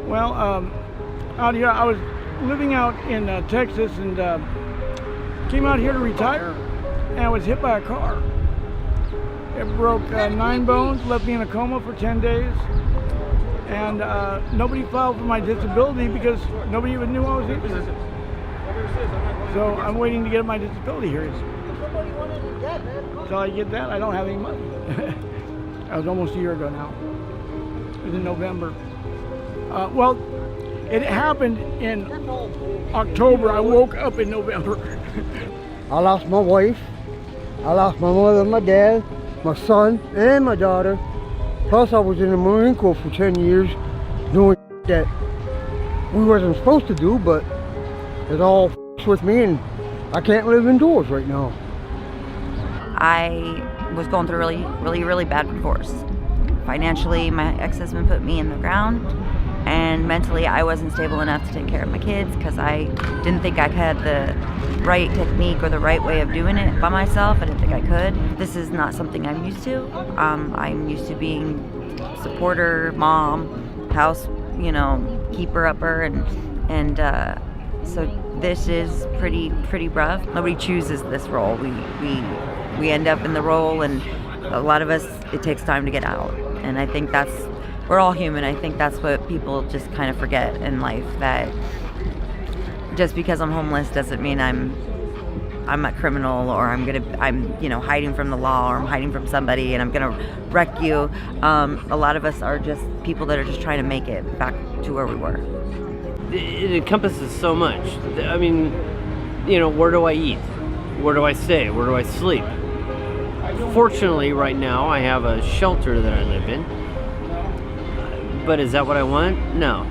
Well, out here, I was living out in Texas and came out here to retire, and I was hit by a car. It broke 9 bones, left me in a coma for 10 days, and nobody filed for my disability because nobody even knew I was injured. So I'm waiting to get my disability here. Until I get that, I don't have any money. That was almost a year ago now. It was in November. Well, it happened in October. I woke up in November. I lost my wife. I lost my mother, my dad, my son, and my daughter. Plus, I was in the Marine Corps for 10 years doing that we wasn't supposed to do, but it all with me, and I can't live indoors right now. I was going through a really bad divorce. Financially, my ex-husband put me in the ground, and mentally I wasn't stable enough to take care of my kids because I didn't think I had the right technique or the right way of doing it by myself. I didn't think I could. This is not something I'm used to. I'm used to being supporter, mom, house, keeper upper, and so this is pretty rough. Nobody chooses this role. We end up in the role, and a lot of us, it takes time to get out. And I think we're all human. I think that's what people just kind of forget in life, that just because I'm homeless doesn't mean I'm a criminal, or I'm hiding from the law, or I'm hiding from somebody and I'm gonna wreck you. A lot of us are just people that are just trying to make it back to where we were. It encompasses so much. I mean, where do I eat? Where do I stay? Where do I sleep? Fortunately, right now, I have a shelter that I live in. But is that what I want? No.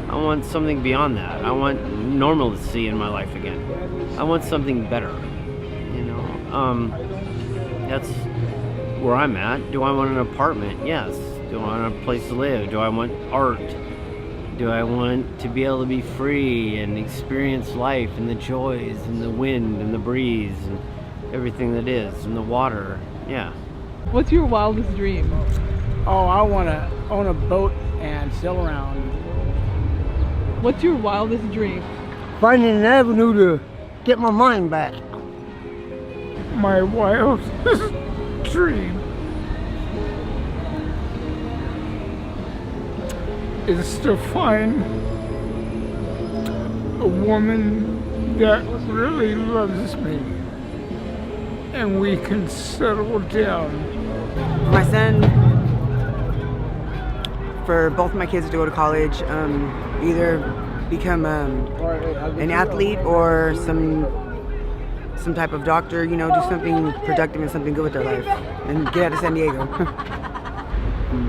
I want something beyond that. I want normalcy in my life again. I want something better. That's where I'm at. Do I want an apartment? Yes. Do I want a place to live? Do I want art? Do I want to be able to be free and experience life and the joys and the wind and the breeze and everything that is, and the water? Yeah. What's your wildest dream? Oh, I want to own a boat and sail around. What's your wildest dream? Finding an avenue to get my mind back. My wildest dream is to find a woman that really loves me, and we can settle down. My son, for both my kids to go to college, either become an athlete or some type of doctor, do something productive and something good with their life, and get out of San Diego.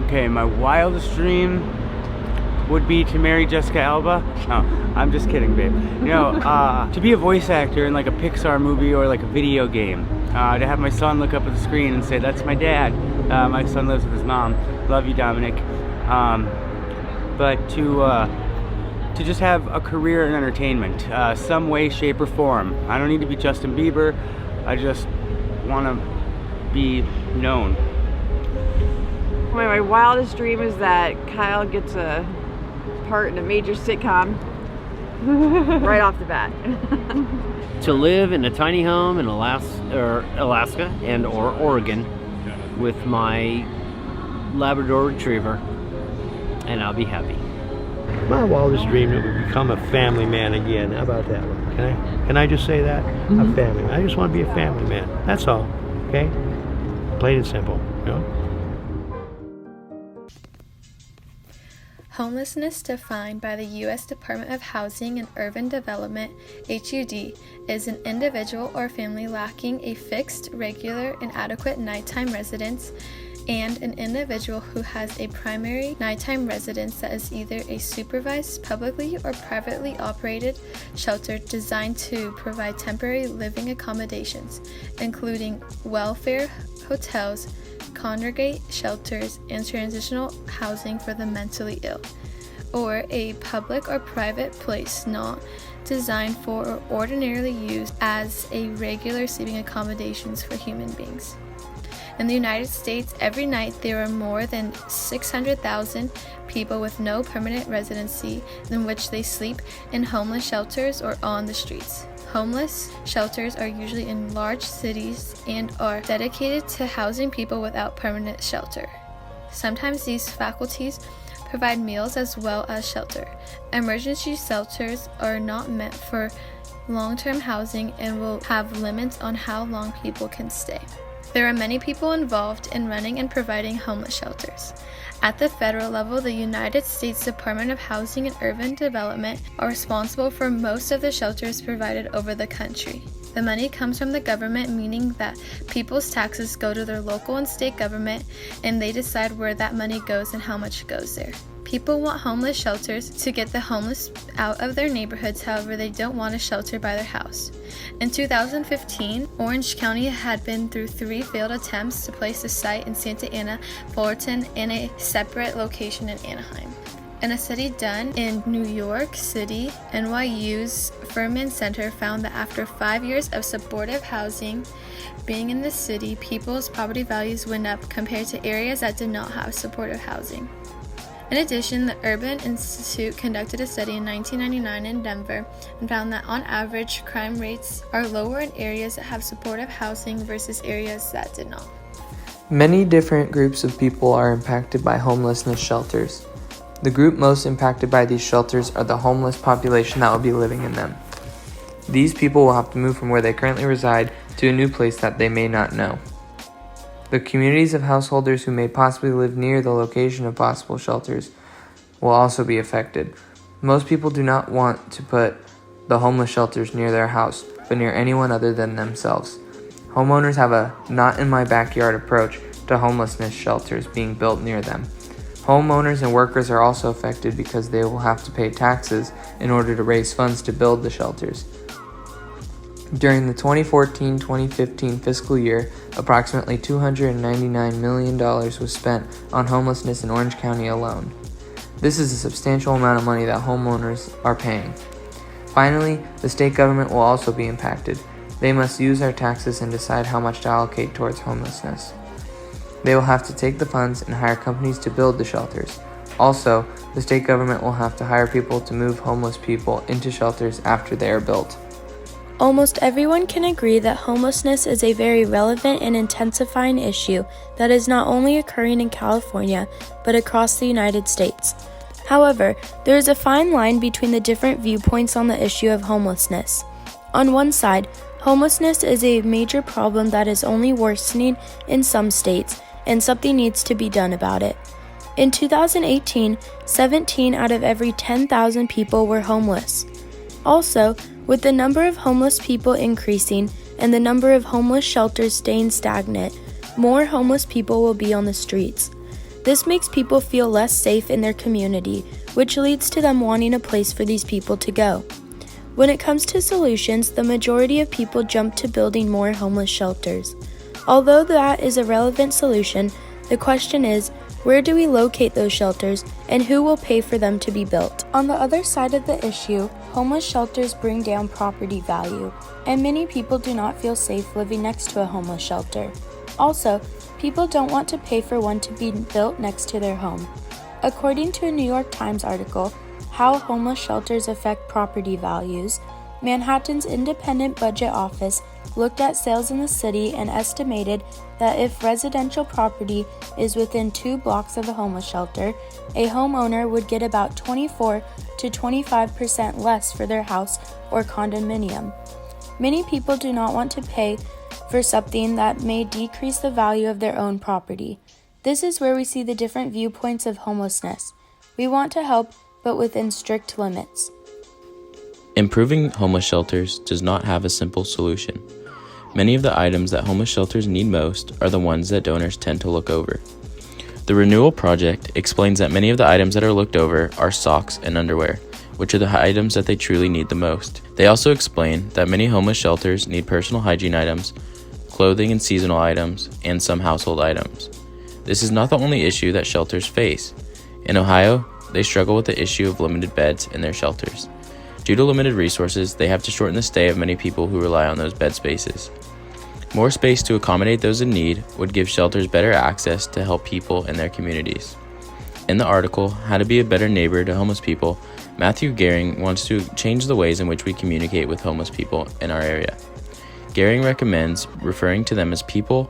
Okay, my wildest dream would be to marry Jessica Alba. No, I'm just kidding, babe. To be a voice actor in like a Pixar movie or like a video game. To have my son look up at the screen and say, "That's my dad." My son lives with his mom. Love you, Dominic. But to just have a career in entertainment, some way, shape, or form. I don't need to be Justin Bieber. I just want to be known. My wildest dream is that Kyle gets a part in a major sitcom right off the bat. To live in a tiny home in Alaska and or Oregon with my Labrador Retriever, and I'll be happy. My wildest dream is to become a family man again. How about that one? Can I just say that? A family man. I just want to be a family man. That's all. Okay? Plain and simple. Homelessness, defined by the U.S. Department of Housing and Urban Development, HUD, is an individual or family lacking a fixed, regular, and adequate nighttime residence, and an individual who has a primary nighttime residence that is either a supervised, publicly or privately operated shelter designed to provide temporary living accommodations, including welfare hotels, congregate shelters, and transitional housing for the mentally ill, or a public or private place not designed for or ordinarily used as a regular sleeping accommodations for human beings. In the United States, every night there are more than 600,000 people with no permanent residency in which they sleep in homeless shelters or on the streets. Homeless shelters are usually in large cities and are dedicated to housing people without permanent shelter. Sometimes these facilities provide meals as well as shelter. Emergency shelters are not meant for long-term housing and will have limits on how long people can stay. There are many people involved in running and providing homeless shelters. At the federal level, the United States Department of Housing and Urban Development are responsible for most of the shelters provided over the country. The money comes from the government, meaning that people's taxes go to their local and state government, and they decide where that money goes and how much goes there. People want homeless shelters to get the homeless out of their neighborhoods, however, they don't want a shelter by their house. In 2015, Orange County had been through 3 failed attempts to place a site in Santa Ana, Fullerton, and a separate location in Anaheim. In a study done in New York City, NYU's Furman Center found that after 5 years of supportive housing being in the city, people's property values went up compared to areas that did not have supportive housing. In addition, the Urban Institute conducted a study in 1999 in Denver and found that on average, crime rates are lower in areas that have supportive housing versus areas that did not. Many different groups of people are impacted by homelessness shelters. The group most impacted by these shelters are the homeless population that will be living in them. These people will have to move from where they currently reside to a new place that they may not know. The communities of householders who may possibly live near the location of possible shelters will also be affected. Most people do not want to put the homeless shelters near their house, but near anyone other than themselves. Homeowners have a not-in-my-backyard approach to homelessness shelters being built near them. Homeowners and workers are also affected because they will have to pay taxes in order to raise funds to build the shelters. During the 2014-2015 fiscal year, approximately $299 million was spent on homelessness in Orange County alone. This is a substantial amount of money that homeowners are paying. Finally, the state government will also be impacted. They must use our taxes and decide how much to allocate towards homelessness. They will have to take the funds and hire companies to build the shelters. Also, the state government will have to hire people to move homeless people into shelters after they are built. Almost everyone can agree that homelessness is a very relevant and intensifying issue that is not only occurring in California, but across the United States. However, there is a fine line between the different viewpoints on the issue of homelessness. On one side, homelessness is a major problem that is only worsening in some states, and something needs to be done about it. In 2018, 17 out of every 10,000 people were homeless. Also, with the number of homeless people increasing and the number of homeless shelters staying stagnant, more homeless people will be on the streets. This makes people feel less safe in their community, which leads to them wanting a place for these people to go. When it comes to solutions, the majority of people jump to building more homeless shelters. Although that is a relevant solution, the question is, where do we locate those shelters and who will pay for them to be built? On the other side of the issue, homeless shelters bring down property value, and many people do not feel safe living next to a homeless shelter. Also, people don't want to pay for one to be built next to their home. According to a New York Times article, How Homeless Shelters Affect Property Values, Manhattan's Independent Budget Office looked at sales in the city and estimated that if residential property is within 2 blocks of a homeless shelter, a homeowner would get about 24 to 25% less for their house or condominium. Many people do not want to pay for something that may decrease the value of their own property. This is where we see the different viewpoints of homelessness. We want to help, but within strict limits. Improving homeless shelters does not have a simple solution. Many of the items that homeless shelters need most are the ones that donors tend to look over. The Renewal Project explains that many of the items that are looked over are socks and underwear, which are the items that they truly need the most. They also explain that many homeless shelters need personal hygiene items, clothing and seasonal items, and some household items. This is not the only issue that shelters face. In Ohio, they struggle with the issue of limited beds in their shelters. Due to limited resources, they have to shorten the stay of many people who rely on those bed spaces. More space to accommodate those in need would give shelters better access to help people in their communities. In the article, How to Be a Better Neighbor to Homeless People, Matthew Gehring wants to change the ways in which we communicate with homeless people in our area. Gehring recommends referring to them as people,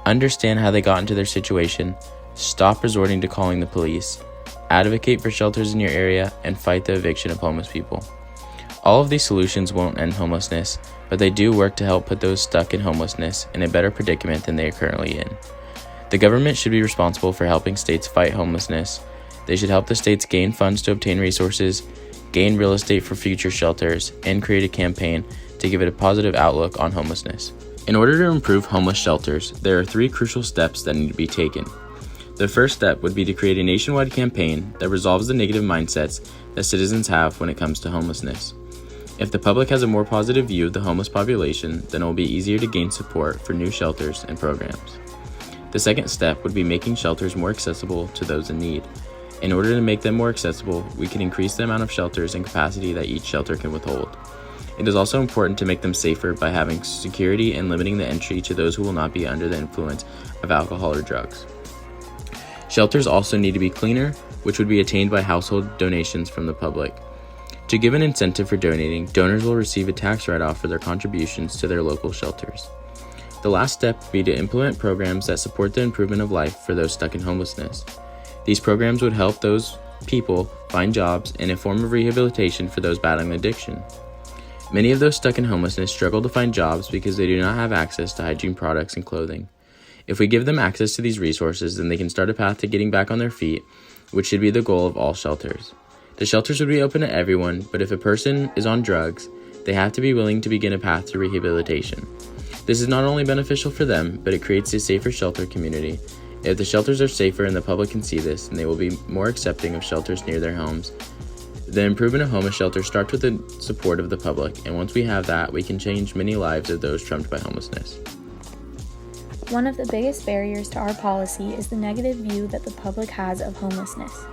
understand how they got into their situation, stop resorting to calling the police, advocate for shelters in your area, and fight the eviction of homeless people. All of these solutions won't end homelessness, but they do work to help put those stuck in homelessness in a better predicament than they are currently in. The government should be responsible for helping states fight homelessness. They should help the states gain funds to obtain resources, gain real estate for future shelters, and create a campaign to give it a positive outlook on homelessness. In order to improve homeless shelters, there are 3 crucial steps that need to be taken. The first step would be to create a nationwide campaign that resolves the negative mindsets that citizens have when it comes to homelessness. If the public has a more positive view of the homeless population, then it will be easier to gain support for new shelters and programs. The second step would be making shelters more accessible to those in need. In order to make them more accessible, we can increase the amount of shelters and capacity that each shelter can withhold. It is also important to make them safer by having security and limiting the entry to those who will not be under the influence of alcohol or drugs. Shelters also need to be cleaner, which would be attained by household donations from the public. To give an incentive for donating, donors will receive a tax write-off for their contributions to their local shelters. The last step would be to implement programs that support the improvement of life for those stuck in homelessness. These programs would help those people find jobs and a form of rehabilitation for those battling addiction. Many of those stuck in homelessness struggle to find jobs because they do not have access to hygiene products and clothing. If we give them access to these resources, then they can start a path to getting back on their feet, which should be the goal of all shelters. The shelters would be open to everyone, but if a person is on drugs, they have to be willing to begin a path to rehabilitation. This is not only beneficial for them, but it creates a safer shelter community. If the shelters are safer and the public can see this, then they will be more accepting of shelters near their homes. The improvement of homeless shelters starts with the support of the public, and once we have that, we can change many lives of those trumped by homelessness. One of the biggest barriers to our policy is the negative view that the public has of homelessness.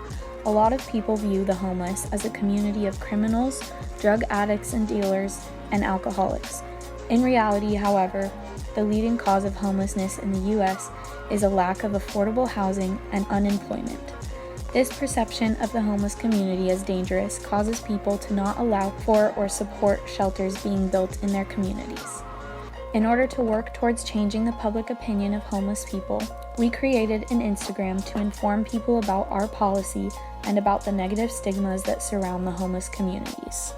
A lot of people view the homeless as a community of criminals, drug addicts and dealers, and alcoholics. In reality, however, the leading cause of homelessness in the U.S. is a lack of affordable housing and unemployment. This perception of the homeless community as dangerous causes people to not allow for or support shelters being built in their communities. In order to work towards changing the public opinion of homeless people, we created an Instagram to inform people about our policy and about the negative stigmas that surround the homeless communities.